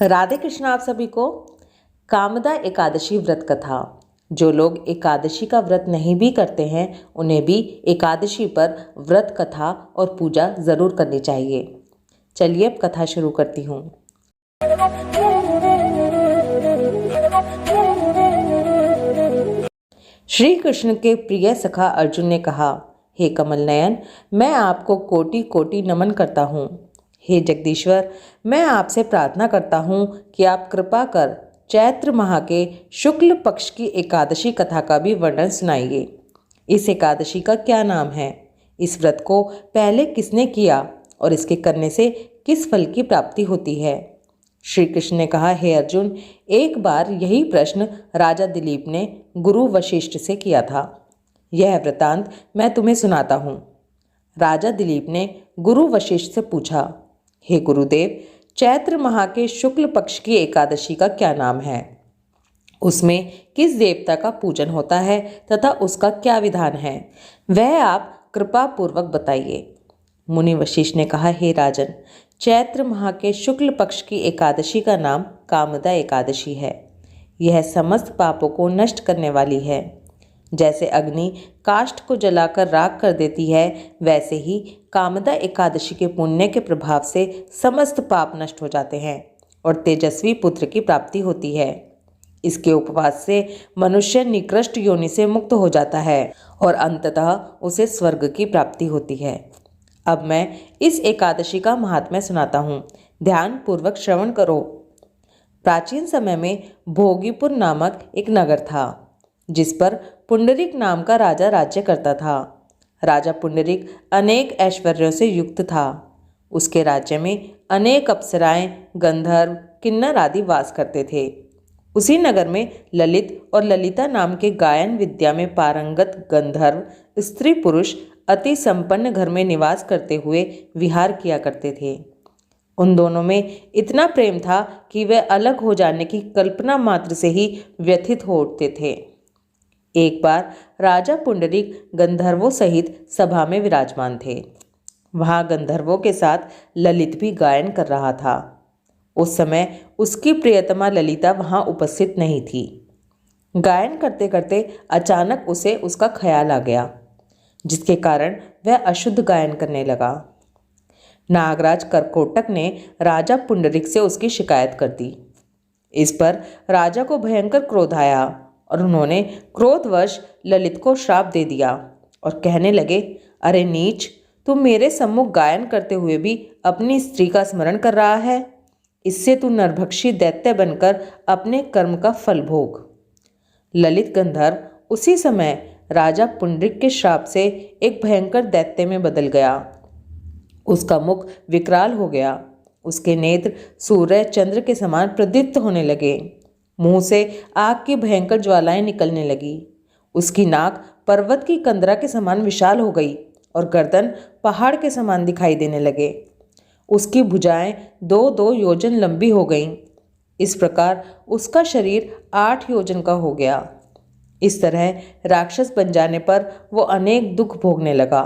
राधे कृष्ण आप सभी को। कामदा एकादशी व्रत कथा। जो लोग एकादशी का व्रत नहीं भी करते हैं उन्हें भी एकादशी पर व्रत कथा और पूजा ज़रूर करनी चाहिए। चलिए अब कथा शुरू करती हूँ। श्री कृष्ण के प्रिय सखा अर्जुन ने कहा, हे कमल नयन, मैं आपको कोटि कोटि नमन करता हूँ। हे जगदीश्वर, मैं आपसे प्रार्थना करता हूँ कि आप कृपा कर चैत्र माह के शुक्ल पक्ष की एकादशी कथा का भी वर्णन सुनाइए। इस एकादशी का क्या नाम है, इस व्रत को पहले किसने किया और इसके करने से किस फल की प्राप्ति होती है। श्री कृष्ण ने कहा, हे अर्जुन, एक बार यही प्रश्न राजा दिलीप ने गुरु वशिष्ठ से किया था। यह वृतांत मैं तुम्हें सुनाता हूँ। राजा दिलीप ने गुरु वशिष्ठ से पूछा, हे गुरुदेव, चैत्र माह के शुक्ल पक्ष की एकादशी का क्या नाम है, उसमें किस देवता का पूजन होता है तथा उसका क्या विधान है, वह आप कृपा पूर्वक बताइए। मुनि वशिष्ठ ने कहा, हे राजन, चैत्र माह के शुक्ल पक्ष की एकादशी का नाम कामदा एकादशी है। यह समस्त पापों को नष्ट करने वाली है। जैसे अग्नि काष्ठ को जलाकर राख कर देती है, वैसे ही कामदा एकादशी के पुण्य के प्रभाव से समस्त पाप नष्ट हो जाते हैं और तेजस्वी पुत्र की प्राप्ति होती है। इसके उपवास से मनुष्य निकृष्ट योनि से मुक्त हो जाता है और अंततः उसे स्वर्ग की प्राप्ति होती है। अब मैं इस एकादशी का महात्म्य सुनाता हूँ, ध्यान पूर्वक श्रवण करो। प्राचीन समय में भोगीपुर नामक एक नगर था, जिस पर पुंडरीक नाम का राजा राज्य करता था। राजा पुंडरीक अनेक ऐश्वर्यों से युक्त था। उसके राज्य में अनेक अप्सराएं, गंधर्व, किन्नर आदि वास करते थे। उसी नगर में ललित और ललिता नाम के गायन विद्या में पारंगत गंधर्व स्त्री पुरुष अति संपन्न घर में निवास करते हुए विहार किया करते थे। उन दोनों में इतना प्रेम था कि वे अलग हो जाने की कल्पना मात्र से ही व्यथित हो उठते थे। एक बार राजा पुंडरीक गंधर्वों सहित सभा में विराजमान थे। वहां गंधर्वों के साथ ललित भी गायन कर रहा था। उस समय उसकी प्रियतमा ललिता वहां उपस्थित नहीं थी। गायन करते करते अचानक उसे उसका ख्याल आ गया, जिसके कारण वह अशुद्ध गायन करने लगा। नागराज करकोटक ने राजा पुंडरीक से उसकी शिकायत कर दी। इस पर राजा को भयंकर क्रोध आया और उन्होंने क्रोधवश ललित को श्राप दे दिया और कहने लगे, अरे नीच, तू मेरे सम्मुख गायन करते हुए भी अपनी स्त्री का स्मरण कर रहा है। इससे तू नरभक्षी दैत्य बनकर अपने कर्म का फल भोग। ललित गंधर्व उसी समय राजा पुंडरीक के श्राप से एक भयंकर दैत्य में बदल गया। उसका मुख विकराल हो गया, उसके नेत्र सूर्य चंद्र के समान प्रदीप्त होने लगे, मुंह से आग की भयंकर ज्वालाएं निकलने लगी। उसकी नाक पर्वत की कंदरा के समान विशाल हो गई और गर्दन पहाड़ के समान दिखाई देने लगे। उसकी भुजाएं 2-2 योजन लंबी हो गईं। इस प्रकार उसका शरीर 8 योजन का हो गया। इस तरह राक्षस बन जाने पर वो अनेक दुख भोगने लगा।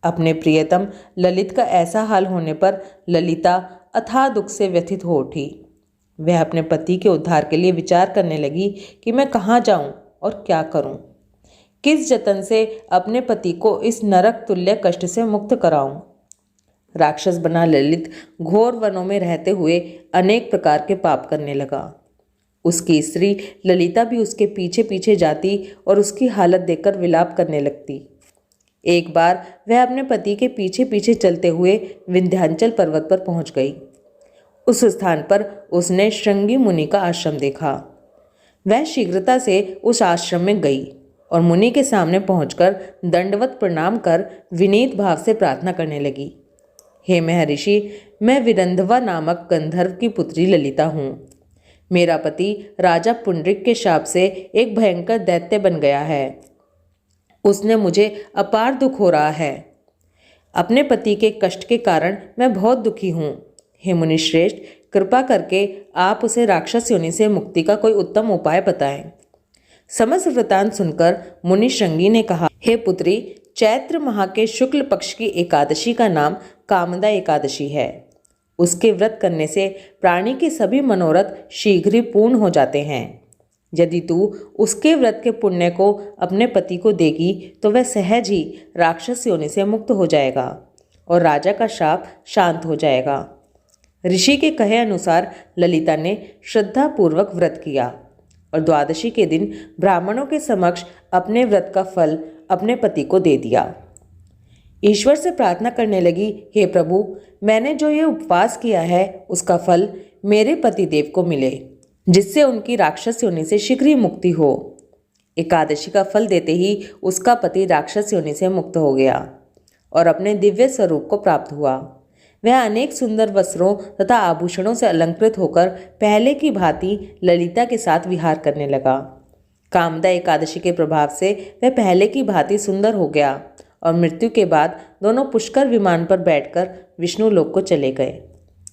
अपने प्रियतम ललित का ऐसा हाल होने पर ललिता अथाह दुख से व्यथित हो उठी। वह अपने पति के उद्धार के लिए विचार करने लगी कि मैं कहाँ जाऊं और क्या करूं, किस जतन से अपने पति को इस नरक तुल्य कष्ट से मुक्त कराऊं। राक्षस बना ललित घोर वनों में रहते हुए अनेक प्रकार के पाप करने लगा। उसकी स्त्री ललिता भी उसके पीछे पीछे जाती और उसकी हालत देखकर विलाप करने लगती। एक बार वह अपने पति के पीछे पीछे चलते हुए विंध्याचल पर्वत पर पहुंच गई। उस स्थान पर उसने श्रृंगी मुनि का आश्रम देखा। वह शीघ्रता से उस आश्रम में गई और मुनि के सामने पहुंचकर दंडवत प्रणाम कर विनीत भाव से प्रार्थना करने लगी, हे महर्षि, मैं विरंधवा नामक गंधर्व की पुत्री ललिता हूँ। मेरा पति राजा पुंडरीक के शाप से एक भयंकर दैत्य बन गया है। उसने मुझे अपार दुख हो रहा है। अपने पति के कष्ट के कारण मैं बहुत दुखी हूँ। हे मुनिश्रेष्ठ, कृपा करके आप उसे राक्षस योनि से मुक्ति का कोई उत्तम उपाय बताएं। समस्त वृतांत सुनकर मुनि श्रृंगी ने कहा, हे पुत्री, चैत्र माह के शुक्ल पक्ष की एकादशी का नाम कामदा एकादशी है। उसके व्रत करने से प्राणी के सभी मनोरथ शीघ्र ही पूर्ण हो जाते हैं। यदि तू उसके व्रत के पुण्य को अपने पति को देगी तो वह सहज ही राक्षस योनि से मुक्त हो जाएगा और राजा का शाप शांत हो जाएगा। ऋषि के कहे अनुसार ललिता ने श्रद्धापूर्वक व्रत किया और द्वादशी के दिन ब्राह्मणों के समक्ष अपने व्रत का फल अपने पति को दे दिया। ईश्वर से प्रार्थना करने लगी, हे प्रभु, मैंने जो ये उपवास किया है उसका फल मेरे पतिदेव को मिले, जिससे उनकी राक्षस योनि से शीघ्र ही मुक्ति हो। एकादशी का फल देते ही उसका पति राक्षस योनि से मुक्त हो गया और अपने दिव्य स्वरूप को प्राप्त हुआ। वह अनेक सुंदर वस्त्रों तथा आभूषणों से अलंकृत होकर पहले की भांति ललिता के साथ विहार करने लगा। कामदा एकादशी के प्रभाव से वह पहले की भांति सुंदर हो गया और मृत्यु के बाद दोनों पुष्कर विमान पर बैठकर विष्णु लोक को चले गए।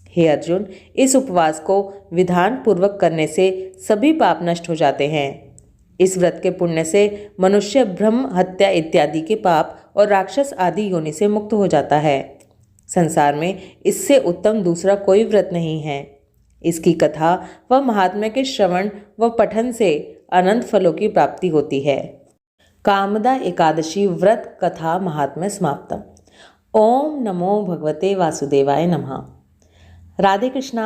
हे अर्जुन, इस उपवास को विधान पूर्वक करने से सभी पाप नष्ट हो जाते हैं। इस व्रत के पुण्य से मनुष्य ब्रह्म हत्या इत्यादि के पाप और राक्षस आदि योनि से मुक्त हो जाता है। संसार में इससे उत्तम दूसरा कोई व्रत नहीं है। इसकी कथा व महात्म्य के श्रवण व पठन से अनंत फलों की प्राप्ति होती है। कामदा एकादशी व्रत कथा महात्म्य समाप्तम। ओम नमो भगवते वासुदेवाय नमः। राधे कृष्णा।